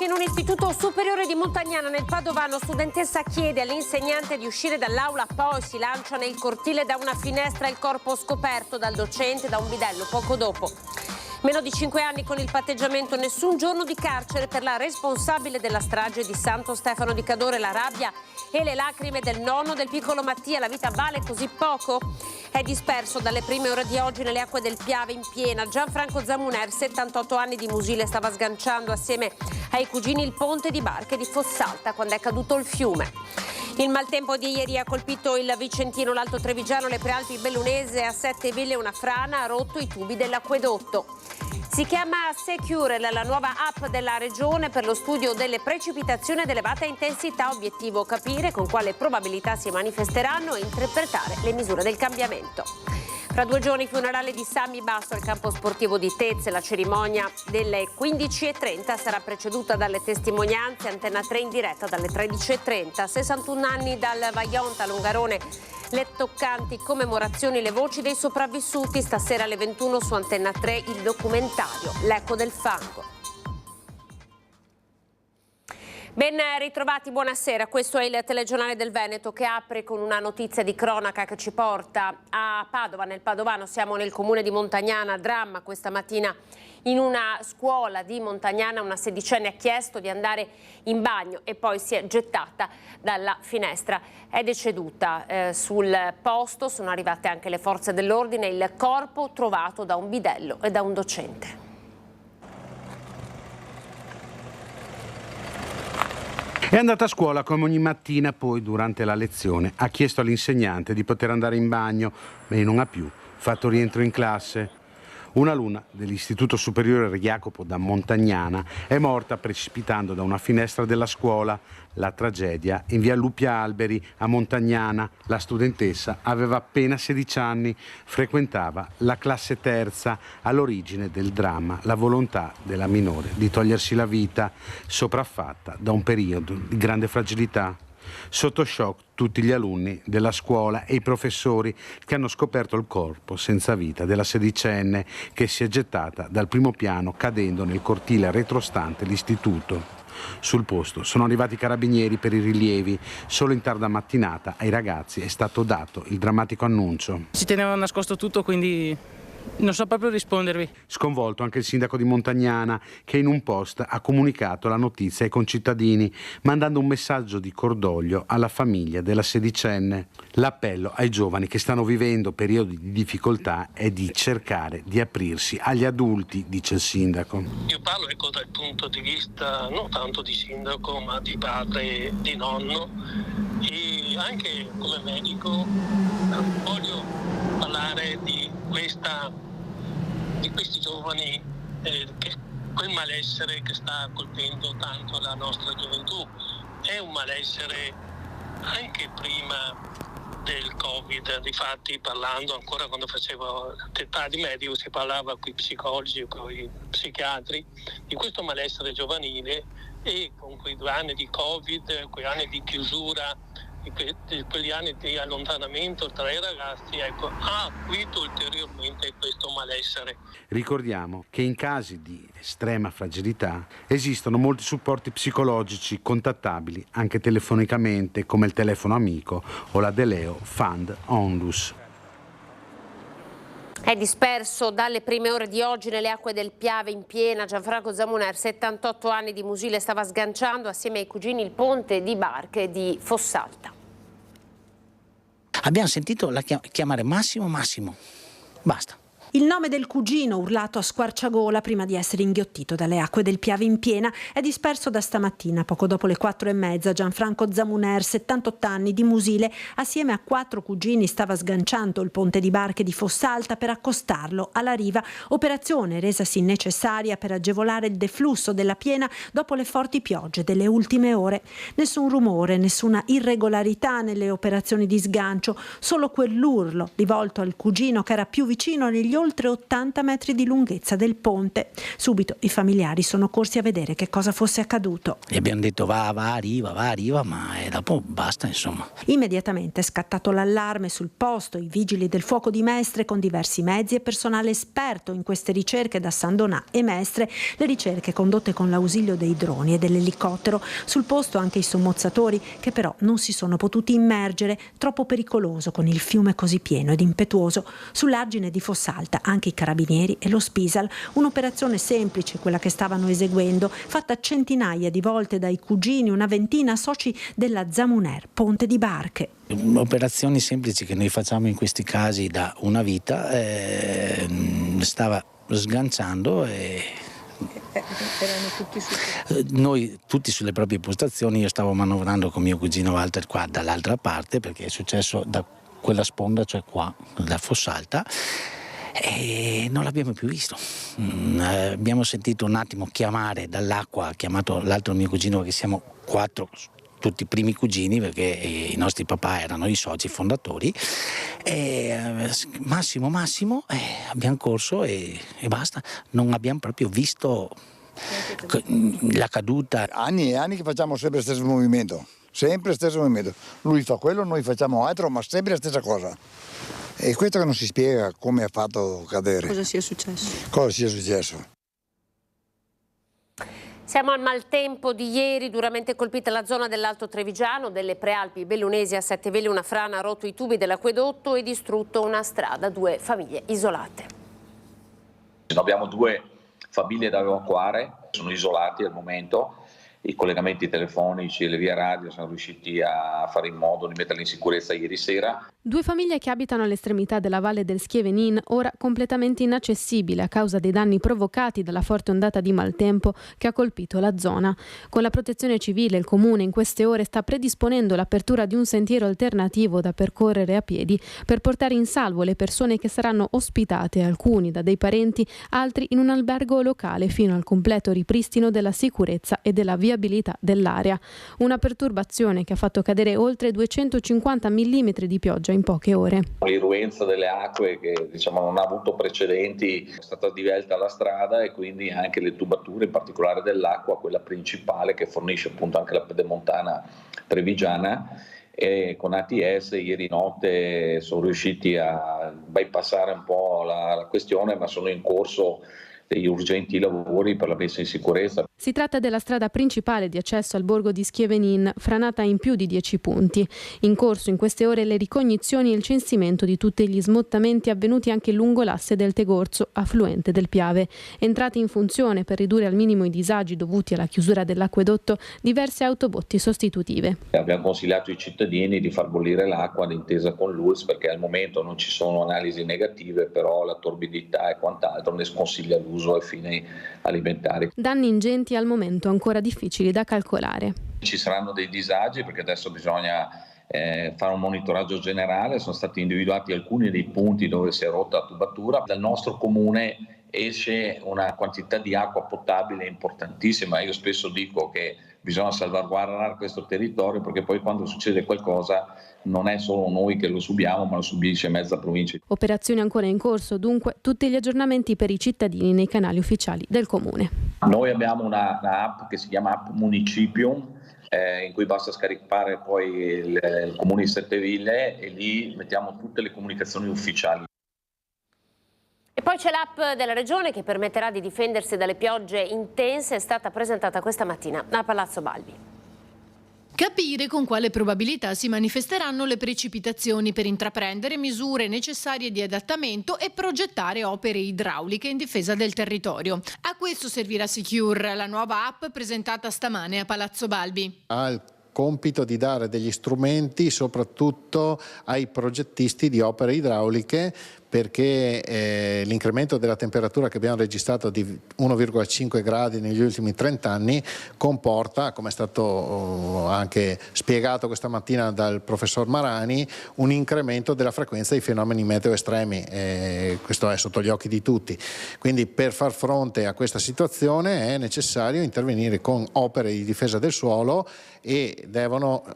in un istituto superiore di Montagnana nel Padovano, studentessa chiede all'insegnante di uscire dall'aula, poi si lancia nel cortile da una finestra, il corpo scoperto dal docente da un bidello poco dopo. Meno di 5 anni con il patteggiamento, nessun giorno di carcere per la responsabile della strage di Santo Stefano di Cadore. La rabbia e le lacrime del nonno del piccolo Mattia. La vita vale così poco? È disperso dalle prime ore di oggi nelle acque del Piave in piena. Gianfranco Zamuner, 78 anni, di Musile, stava sganciando assieme ai cugini il ponte di barche di Fossalta quando è caduto il fiume. Il maltempo di ieri ha colpito il Vicentino, l'Alto Trevigiano, le Prealpi Bellunese, a 7 ville una frana ha rotto i tubi dell'acquedotto. Si chiama Securel, la nuova app della regione per lo studio delle precipitazioni ad elevata intensità. Obiettivo: capire con quale probabilità si manifesteranno e interpretare le misure del cambiamento. Tra 2 giorni funerale di Sammy Basso al campo sportivo di Tezze. La cerimonia delle 15:30 sarà preceduta dalle testimonianze. Antenna 3 in diretta dalle 13:30. 61 anni dal Vaionta, Longarone. Le toccanti commemorazioni, le voci dei sopravvissuti. Stasera alle 21 su Antenna 3 il documentario L'eco del fango. Ben ritrovati, buonasera. Questo è il telegiornale del Veneto che apre con una notizia di cronaca che ci porta a Padova, nel Padovano. Siamo nel comune di Montagnana. Dramma questa mattina in una scuola di Montagnana. Una sedicenne ha chiesto di andare in bagno e poi si è gettata dalla finestra. È deceduta sul posto, sono arrivate anche le forze dell'ordine. Il corpo trovato da un bidello e da un docente. È andata a scuola come ogni mattina, poi durante la lezione ha chiesto all'insegnante di poter andare in bagno, ma non ha più fatto rientro in classe. Un'alunna dell'Istituto Superiore Re Jacopo da Montagnana è morta precipitando da una finestra della scuola. La tragedia in via Lupia Alberi a Montagnana. La studentessa aveva appena 16 anni, frequentava la classe terza. All'origine del dramma la volontà della minore di togliersi la vita, sopraffatta da un periodo di grande fragilità. Sotto shock tutti gli alunni della scuola e i professori che hanno scoperto il corpo senza vita della sedicenne che si è gettata dal primo piano cadendo nel cortile retrostante l'istituto. Sul posto sono arrivati i carabinieri per i rilievi. Solo in tarda mattinata ai ragazzi è stato dato il drammatico annuncio. Si teneva nascosto tutto, quindi non so proprio rispondervi. Sconvolto anche il sindaco di Montagnana, che in un post ha comunicato la notizia ai concittadini, mandando un messaggio di cordoglio alla famiglia della sedicenne. L'appello ai giovani che stanno vivendo periodi di difficoltà è di cercare di aprirsi agli adulti, dice il sindaco. Io parlo dal punto di vista non tanto di sindaco, ma di padre, di nonno, e anche come medico voglio parlare di questi giovani, quel malessere che sta colpendo tanto la nostra gioventù. È un malessere anche prima del Covid. Difatti, parlando ancora quando facevo l'età di medico, si parlava con i psicologi, con i psichiatri di questo malessere giovanile, e con quei 2 anni di Covid, quei anni di chiusura, quegli anni di allontanamento tra i ragazzi, ecco, ha acuito ulteriormente questo malessere. Ricordiamo che in casi di estrema fragilità esistono molti supporti psicologici contattabili anche telefonicamente, come il telefono amico o la Deleo Fund Onlus. È disperso dalle prime ore di oggi nelle acque del Piave in piena. Gianfranco Zamuner, 78 anni, di Musile, stava sganciando assieme ai cugini il ponte di barche di Fossalta. Abbiamo sentito chiamare Massimo, basta. Il nome del cugino, urlato a squarciagola prima di essere inghiottito dalle acque del Piave in piena, è disperso da stamattina, poco dopo le 4:30. Gianfranco Zamuner, 78 anni, di Musile, assieme a 4 cugini stava sganciando il ponte di barche di Fossalta per accostarlo alla riva, operazione resasi necessaria per agevolare il deflusso della piena dopo le forti piogge delle ultime ore. Nessun rumore, nessuna irregolarità nelle operazioni di sgancio, solo quell'urlo rivolto al cugino che era più vicino negli oltre 80 metri di lunghezza del ponte. Subito i familiari sono corsi a vedere che cosa fosse accaduto. E abbiamo detto va, arriva, ma dopo basta, insomma. Immediatamente è scattato l'allarme sul posto, i vigili del fuoco di Mestre con diversi mezzi e personale esperto in queste ricerche da San Donà e Mestre, le ricerche condotte con l'ausilio dei droni e dell'elicottero. Sul posto anche i sommozzatori che però non si sono potuti immergere, troppo pericoloso con il fiume così pieno ed impetuoso. Sull'argine di Fossalta anche i carabinieri e lo Spisal, un'operazione semplice quella che stavano eseguendo, fatta centinaia di volte dai cugini, una ventina soci della Zamuner, Ponte di Barche. Operazioni semplici che noi facciamo in questi casi da una vita, stava sganciando e noi tutti sulle proprie postazioni. Io stavo manovrando con mio cugino Walter qua dall'altra parte, perché è successo da quella sponda, cioè qua, da Fossalta, e non l'abbiamo più visto. Abbiamo sentito un attimo chiamare dall'acqua, ha chiamato l'altro mio cugino, che siamo 4, tutti i primi cugini, perché i nostri papà erano i soci fondatori, e Massimo, abbiamo corso e basta, non abbiamo proprio visto la caduta. Anni e anni che facciamo sempre lo stesso movimento, lui fa quello, noi facciamo altro, ma sempre la stessa cosa. E questo che non si spiega come ha fatto cadere. Cosa sia successo? Siamo al maltempo di ieri, duramente colpita la zona dell'Alto Trevigiano, delle Prealpi Bellunesi a Setteville. Una frana ha rotto i tubi dell'acquedotto e distrutto una strada, 2 famiglie isolate. Abbiamo 2 famiglie da evacuare, sono isolati al momento. I collegamenti telefonici e le vie radio siamo riusciti a fare in modo di metterli in sicurezza ieri sera. 2 famiglie che abitano all'estremità della valle del Schievenin, ora completamente inaccessibile a causa dei danni provocati dalla forte ondata di maltempo che ha colpito la zona. Con la protezione civile il comune in queste ore sta predisponendo l'apertura di un sentiero alternativo da percorrere a piedi per portare in salvo le persone che saranno ospitate, alcuni da dei parenti, altri in un albergo locale, fino al completo ripristino della sicurezza e della viabilità dell'area. Una perturbazione che ha fatto cadere oltre 250 mm di pioggia in poche ore. L'irruenza delle acque che non ha avuto precedenti, è stata divelta la strada e quindi anche le tubature, in particolare dell'acqua, quella principale che fornisce appunto anche la pedemontana trevigiana, e con ATS ieri notte sono riusciti a bypassare un po' la questione, ma sono in corso degli urgenti lavori per la messa in sicurezza. Si tratta della strada principale di accesso al borgo di Schievenin, franata in più di 10 punti. In corso in queste ore le ricognizioni e il censimento di tutti gli smottamenti avvenuti anche lungo l'asse del Tegorzo, affluente del Piave. Entrate in funzione per ridurre al minimo i disagi dovuti alla chiusura dell'acquedotto diverse autobotti sostitutive. Abbiamo consigliato ai cittadini di far bollire l'acqua d'intesa con l'ULSS, perché al momento non ci sono analisi negative, però la torbidità e quant'altro ne sconsiglia l'uso ai fini alimentari. Danni ingenti al momento ancora difficili da calcolare. Ci saranno dei disagi perché adesso bisogna fare un monitoraggio generale. Sono stati individuati alcuni dei punti dove si è rotta la tubatura. Dal nostro comune esce una quantità di acqua potabile importantissima. Io spesso dico che bisogna salvaguardare questo territorio, perché poi quando succede qualcosa non è solo noi che lo subiamo, ma lo subisce mezza provincia. Operazioni ancora in corso, dunque tutti gli aggiornamenti per i cittadini nei canali ufficiali del comune. Noi abbiamo una app che si chiama App Municipium, in cui basta scaricare poi il comune di Setteville e lì mettiamo tutte le comunicazioni ufficiali. E poi c'è l'app della Regione che permetterà di difendersi dalle piogge intense, è stata presentata questa mattina a Palazzo Balbi. Capire con quale probabilità si manifesteranno le precipitazioni per intraprendere misure necessarie di adattamento e progettare opere idrauliche in difesa del territorio. A questo servirà Secure, la nuova app presentata stamane a Palazzo Balbi. Compito di dare degli strumenti soprattutto ai progettisti di opere idrauliche, perché l'incremento della temperatura che abbiamo registrato di 1,5 gradi negli ultimi 30 anni comporta, come è stato anche spiegato questa mattina dal professor Marani, un incremento della frequenza di fenomeni meteo estremi. Questo è sotto gli occhi di tutti. Quindi per far fronte a questa situazione è necessario intervenire con opere di difesa del suolo e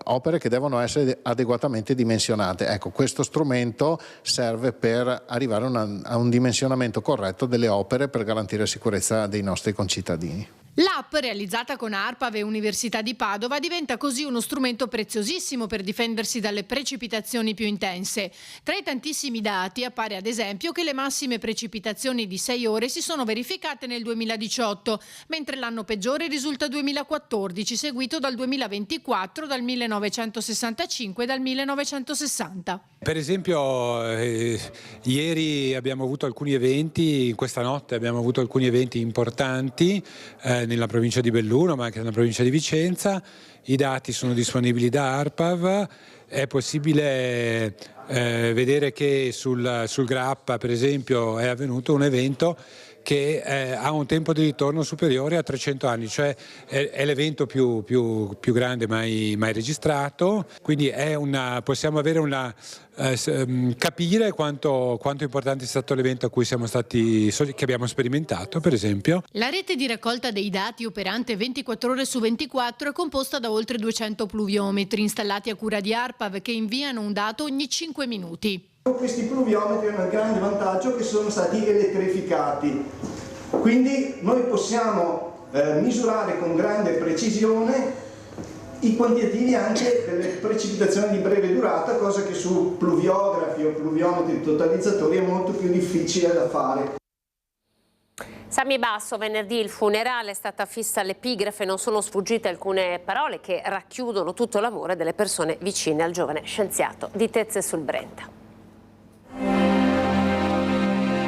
opere che devono essere adeguatamente dimensionate. Ecco, questo strumento serve per per arrivare a un dimensionamento corretto delle opere per garantire la sicurezza dei nostri concittadini. L'app, realizzata con ARPAV e Università di Padova, diventa così uno strumento preziosissimo per difendersi dalle precipitazioni più intense. Tra i tantissimi dati appare ad esempio che le massime precipitazioni di 6 ore si sono verificate nel 2018, mentre l'anno peggiore risulta 2014, seguito dal 2024, dal 1965 e dal 1960. Per esempio ieri abbiamo avuto alcuni eventi, questa notte abbiamo avuto alcuni eventi importanti nella provincia di Belluno ma anche nella provincia di Vicenza. I dati sono disponibili da ARPAV, è possibile vedere che sul Grappa per esempio è avvenuto un evento che ha un tempo di ritorno superiore a 300 anni, cioè è l'evento più grande mai registrato, quindi possiamo avere capire quanto importante è stato l'evento a cui che abbiamo sperimentato, per esempio. La rete di raccolta dei dati, operante 24 ore su 24, è composta da oltre 200 pluviometri installati a cura di ARPAV che inviano un dato ogni 5 minuti. Questi pluviometri hanno il grande vantaggio che sono stati elettrificati, quindi noi possiamo misurare con grande precisione i quantitativi anche delle precipitazioni di breve durata, cosa che su pluviografi o pluviometri totalizzatori è molto più difficile da fare. Sammy Basso, venerdì il funerale, è stata fissa all'epigrafe, non sono sfuggite alcune parole che racchiudono tutto l'amore delle persone vicine al giovane scienziato di Tezze sul Brenta.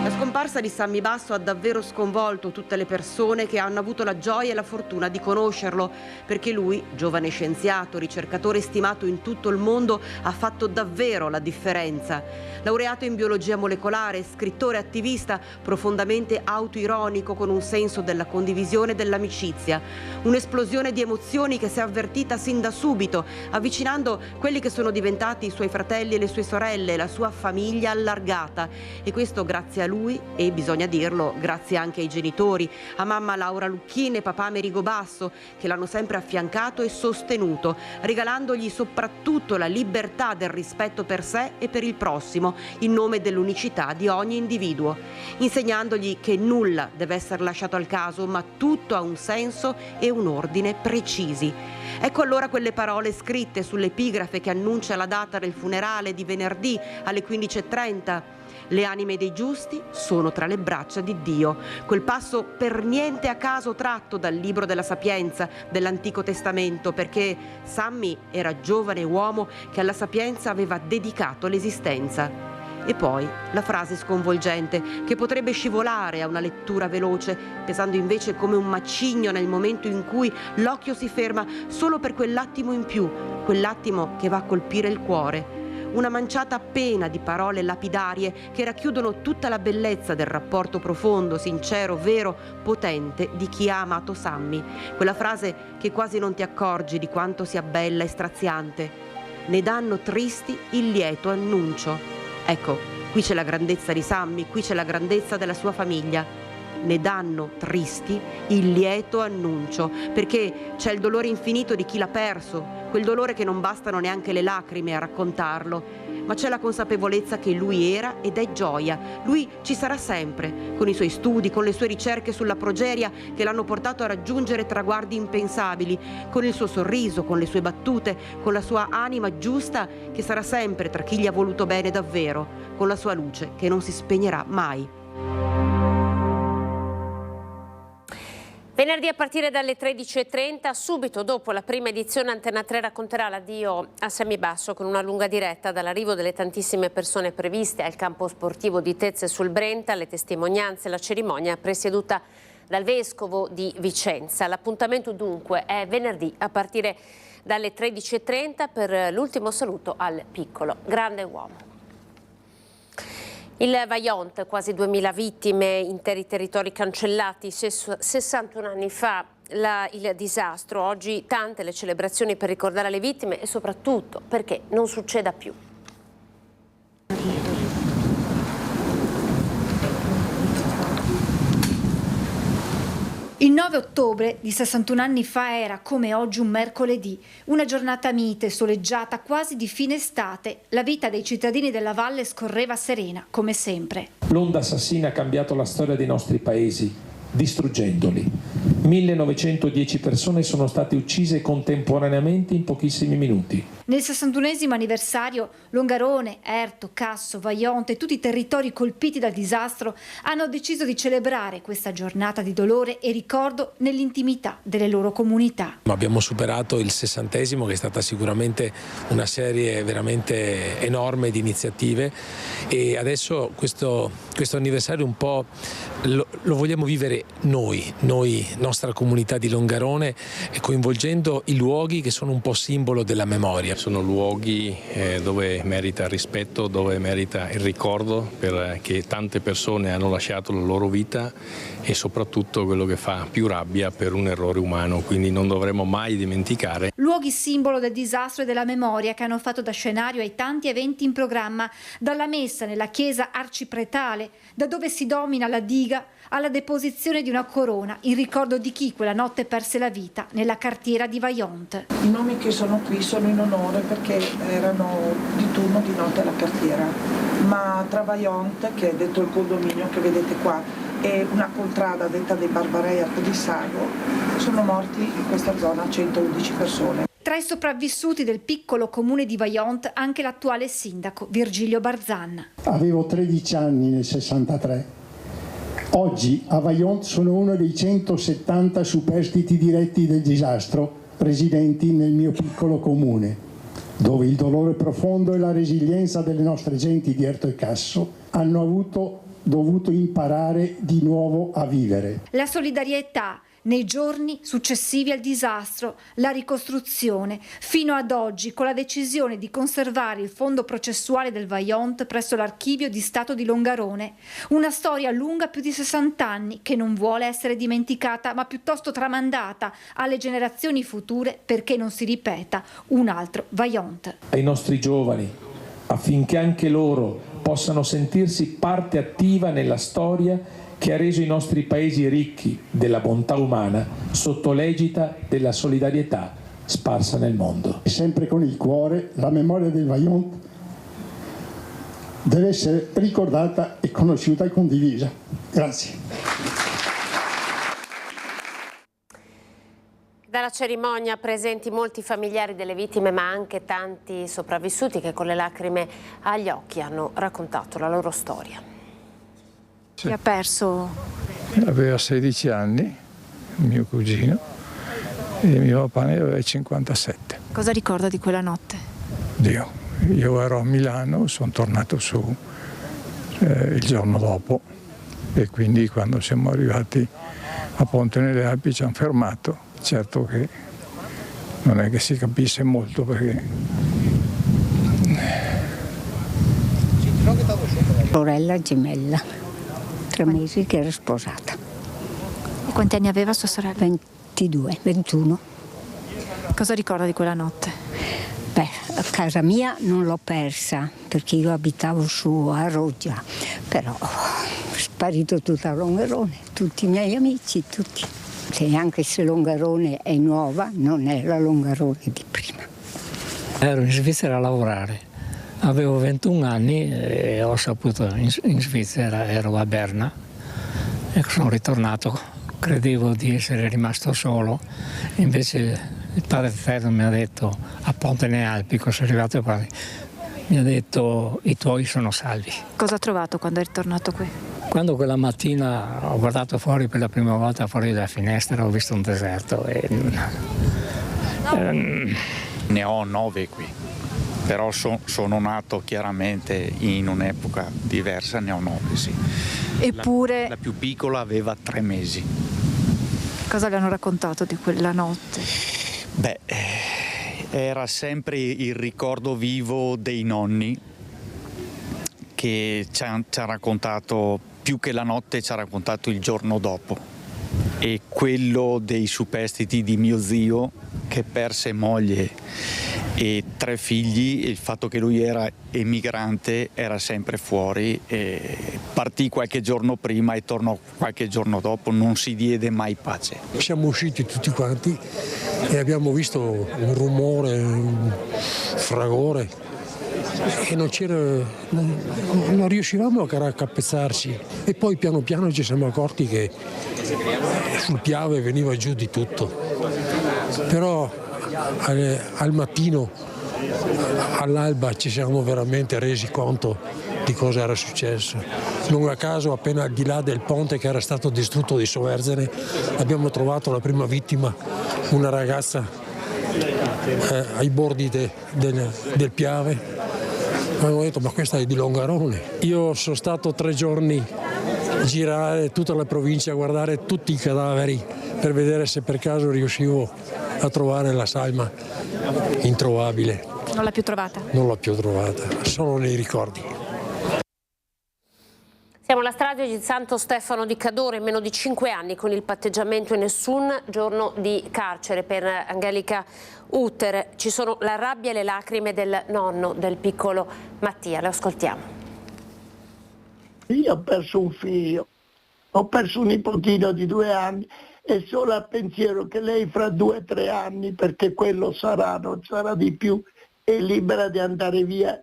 La scomparsa di Sammy Basso ha davvero sconvolto tutte le persone che hanno avuto la gioia e la fortuna di conoscerlo, perché lui, giovane scienziato, ricercatore stimato in tutto il mondo, ha fatto davvero la differenza. Laureato in biologia molecolare, scrittore attivista, profondamente autoironico, con un senso della condivisione e dell'amicizia. Un'esplosione di emozioni che si è avvertita sin da subito, avvicinando quelli che sono diventati i suoi fratelli e le sue sorelle, la sua famiglia allargata. E questo grazie a lui e, bisogna dirlo, grazie anche ai genitori, a mamma Laura Lucchini e papà Amerigo Basso, che l'hanno sempre affiancato e sostenuto, regalandogli soprattutto la libertà del rispetto per sé e per il prossimo, in nome dell'unicità di ogni individuo, insegnandogli che nulla deve essere lasciato al caso, ma tutto ha un senso e un ordine precisi. Ecco allora quelle parole scritte sull'epigrafe che annuncia la data del funerale di venerdì alle 15:30. Le anime dei giusti sono tra le braccia di Dio. Quel passo per niente a caso tratto dal libro della Sapienza dell'Antico Testamento, perché Sammy era giovane uomo che alla Sapienza aveva dedicato l'esistenza. E poi la frase sconvolgente che potrebbe scivolare a una lettura veloce, pesando invece come un macigno nel momento in cui l'occhio si ferma solo per quell'attimo in più, quell'attimo che va a colpire il cuore. Una manciata appena di parole lapidarie che racchiudono tutta la bellezza del rapporto profondo, sincero, vero, potente di chi ha amato Sammy. Quella frase che quasi non ti accorgi di quanto sia bella e straziante. Ne danno tristi il lieto annuncio. Ecco, qui c'è la grandezza di Sammy, qui c'è la grandezza della sua famiglia. Ne danno tristi il lieto annuncio, perché c'è il dolore infinito di chi l'ha perso, quel dolore che non bastano neanche le lacrime a raccontarlo, ma c'è la consapevolezza che lui era ed è gioia. Lui ci sarà sempre, con i suoi studi, con le sue ricerche sulla progeria che l'hanno portato a raggiungere traguardi impensabili, con il suo sorriso, con le sue battute, con la sua anima giusta che sarà sempre tra chi gli ha voluto bene davvero, con la sua luce che non si spegnerà mai. Venerdì a partire dalle 13:30, subito dopo la prima edizione, Antena 3 racconterà l'addio a Sammy Basso con una lunga diretta dall'arrivo delle tantissime persone previste al campo sportivo di Tezze sul Brenta, le testimonianze, la cerimonia presieduta dal vescovo di Vicenza. L'appuntamento dunque è venerdì a partire dalle 13:30 per l'ultimo saluto al piccolo grande uomo. Il Vajont, quasi 2000 vittime, interi territori cancellati, 61 anni fa il disastro, oggi tante le celebrazioni per ricordare le vittime e soprattutto perché non succeda più. Il 9 ottobre di 61 anni fa era, come oggi, un mercoledì, una giornata mite, soleggiata, quasi di fine estate. La vita dei cittadini della valle scorreva serena, come sempre. L'onda assassina ha cambiato la storia dei nostri paesi, distruggendoli. 1910 persone sono state uccise contemporaneamente in pochissimi minuti. Nel 61esimo anniversario, Longarone, Erto, Casso, Vajont e tutti i territori colpiti dal disastro hanno deciso di celebrare questa giornata di dolore e ricordo nell'intimità delle loro comunità. Abbiamo superato il 60esimo, che è stata sicuramente una serie veramente enorme di iniziative, e adesso questo anniversario un po' lo vogliamo vivere noi, nostra comunità di Longarone, coinvolgendo i luoghi che sono un po' simbolo della memoria. Sono luoghi dove merita il rispetto, dove merita il ricordo, perché tante persone hanno lasciato la loro vita, e soprattutto quello che fa più rabbia, per un errore umano, quindi non dovremmo mai dimenticare. Luoghi simbolo del disastro e della memoria che hanno fatto da scenario ai tanti eventi in programma, dalla messa nella chiesa arcipretale, da dove si domina la diga, alla deposizione di una corona in ricordo di chi quella notte perse la vita nella cartiera di Vajont. I nomi che sono qui sono in onore perché erano di turno di notte alla cartiera, ma tra Vajont, che è detto il condominio che vedete qua, e una contrada detta dei Barbarei a Podissago, sono morti in questa zona 111 persone. Tra i sopravvissuti del piccolo comune di Vajont anche l'attuale sindaco Virgilio Barzan. Avevo 13 anni nel 63. Oggi a Vajont sono uno dei 170 superstiti diretti del disastro residenti nel mio piccolo comune, dove il dolore profondo e la resilienza delle nostre genti di Erto e Casso hanno dovuto imparare di nuovo a vivere. La solidarietà nei giorni successivi al disastro, la ricostruzione, fino ad oggi con la decisione di conservare il fondo processuale del Vajont presso l'Archivio di Stato di Longarone. Una storia lunga più di 60 anni che non vuole essere dimenticata, ma piuttosto tramandata alle generazioni future perché non si ripeta un altro Vajont. Ai nostri giovani, affinché anche loro possano sentirsi parte attiva nella storia che ha reso i nostri paesi ricchi della bontà umana sotto l'egida della solidarietà sparsa nel mondo. E sempre con il cuore, la memoria del Vajont deve essere ricordata e conosciuta e condivisa. Grazie. Dalla cerimonia presenti molti familiari delle vittime, ma anche tanti sopravvissuti che con le lacrime agli occhi hanno raccontato la loro storia. Chi ha perso? Aveva 16 anni, mio cugino, e mio papà ne aveva 57. Cosa ricorda di quella notte? Io ero a Milano, sono tornato su il giorno dopo, e quindi quando siamo arrivati a Ponte nelle Alpi ci hanno fermato. Certo che non è che si capisse molto, perché sorella gemella, 3 mesi che era sposata. E quanti anni aveva sua sorella? 22, 21. Cosa ricorda di quella notte? Beh, a casa mia non l'ho persa perché io abitavo su a Roggia, però è sparito tutta Longarone, tutti i miei amici, tutti. Sì, anche se Longarone è nuova, non è la Longarone di prima. Ero in Svizzera a lavorare, avevo 21 anni e ho saputo in Svizzera, ero a Berna e sono ritornato, credevo di essere rimasto solo, invece il padre Ferro mi ha detto a Ponte nelle Alpi, quando sono arrivato qua, mi ha detto i tuoi sono salvi. Cosa ha trovato quando è ritornato qui? Quando quella mattina ho guardato fuori per la prima volta fuori dalla finestra, ho visto un deserto. Ne ho 9 qui, però sono nato chiaramente in un'epoca diversa, ne ho 9, sì. Eppure... La più piccola aveva 3 mesi. Cosa le hanno raccontato di quella notte? Beh, era sempre il ricordo vivo dei nonni che ci ha raccontato, più che la notte ci ha raccontato il giorno dopo, e quello dei superstiti di mio zio che perse moglie e 3 figli. Il fatto che lui era emigrante, era sempre fuori, e partì qualche giorno prima e tornò qualche giorno dopo, non si diede mai pace. Siamo usciti tutti quanti e abbiamo visto un rumore, un fragore e non riuscivamo a raccapezzarci, e poi piano piano ci siamo accorti che sul Piave veniva giù di tutto, però al mattino, all'alba, ci siamo veramente resi conto di cosa era successo. Non a caso, appena al di là del ponte che era stato distrutto di Soverzene, abbiamo trovato la prima vittima, una ragazza ai bordi del Piave. Abbiamo detto, ma questa è di Longarone. Io sono stato 3 giorni a girare tutta la provincia, a guardare tutti i cadaveri per vedere se per caso riuscivo a trovare la salma. Introvabile. Non l'ha più trovata? Non l'ho più trovata, solo nei ricordi. Siamo alla strage di Santo Stefano di Cadore, meno di 5 anni con il patteggiamento e nessun giorno di carcere per Angelica Utter. Ci sono la rabbia e le lacrime del nonno del piccolo Mattia, lo ascoltiamo. Io ho perso un figlio, ho perso un nipotino di 2 anni e solo al pensiero che lei fra 2 o 3 anni, perché quello sarà, non sarà di più, è libera di andare via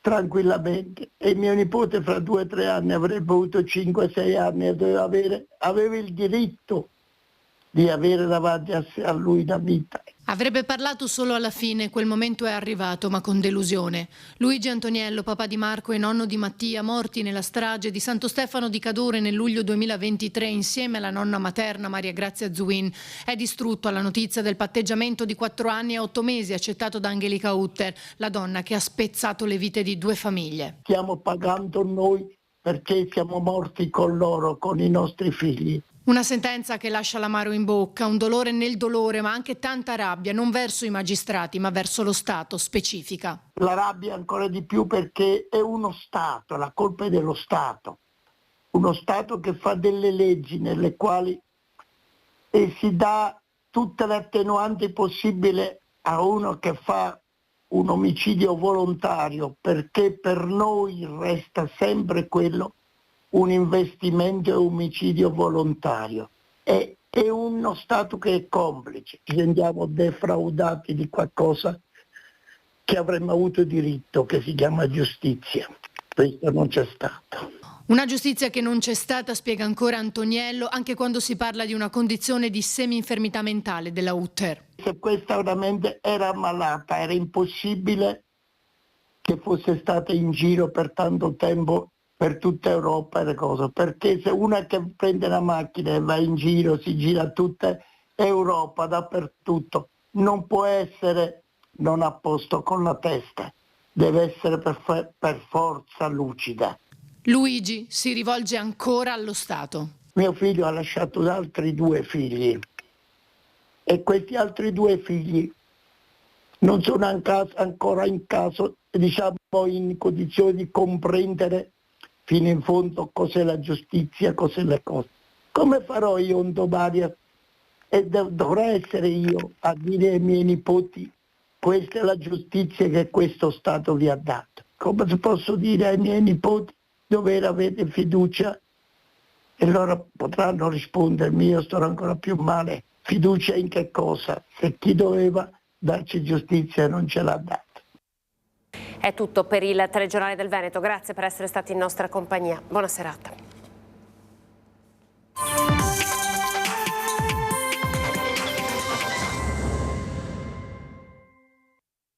tranquillamente, e mio nipote fra 2 o 3 anni avrebbe avuto 5-6 anni e aveva il diritto di avere davanti a lui una vita. Avrebbe parlato solo alla fine, quel momento è arrivato, ma con delusione. Luigi Antoniello, papà di Marco e nonno di Mattia, morti nella strage di Santo Stefano di Cadore nel luglio 2023 insieme alla nonna materna Maria Grazia Zuin, è distrutto alla notizia del patteggiamento di 4 anni e 8 mesi accettato da Angelica Utter, la donna che ha spezzato le vite di 2 famiglie. Stiamo pagando noi perché siamo morti con loro, con i nostri figli. Una sentenza che lascia l'amaro in bocca, un dolore nel dolore, ma anche tanta rabbia, non verso i magistrati, ma verso lo Stato, specifica. La rabbia ancora di più perché è uno Stato, la colpa è dello Stato. Uno Stato che fa delle leggi nelle quali si dà tutte le attenuanti possibili a uno che fa un omicidio volontario, perché per noi resta sempre quello un investimento e un omicidio volontario. È uno Stato che è complice. Ci sentiamo defraudati di qualcosa che avremmo avuto diritto, che si chiama giustizia. Questo non c'è stato. Una giustizia che non c'è stata, spiega ancora Antoniello, anche quando si parla di una condizione di semi-infermità mentale della Utter. Se questa veramente era malata, era impossibile che fosse stata in giro per tanto tempo per tutta Europa e le cose, perché se una che prende la macchina e va in giro, si gira tutta Europa, dappertutto, non può essere non a posto con la testa, deve essere per forza lucida. Luigi si rivolge ancora allo Stato. Mio figlio ha lasciato altri 2 figli e questi altri 2 figli non sono ancora in caso, diciamo, in condizione di comprendere fino in fondo cos'è la giustizia, cos'è le cose. Come farò io un domani e dovrei essere io a dire ai miei nipoti questa è la giustizia che questo Stato vi ha dato? Come posso dire ai miei nipoti dove avete fiducia? E loro potranno rispondermi, io sto ancora più male. Fiducia in che cosa? Se chi doveva darci giustizia non ce l'ha data. È tutto per il telegiornale del Veneto, grazie per essere stati in nostra compagnia. Buona serata.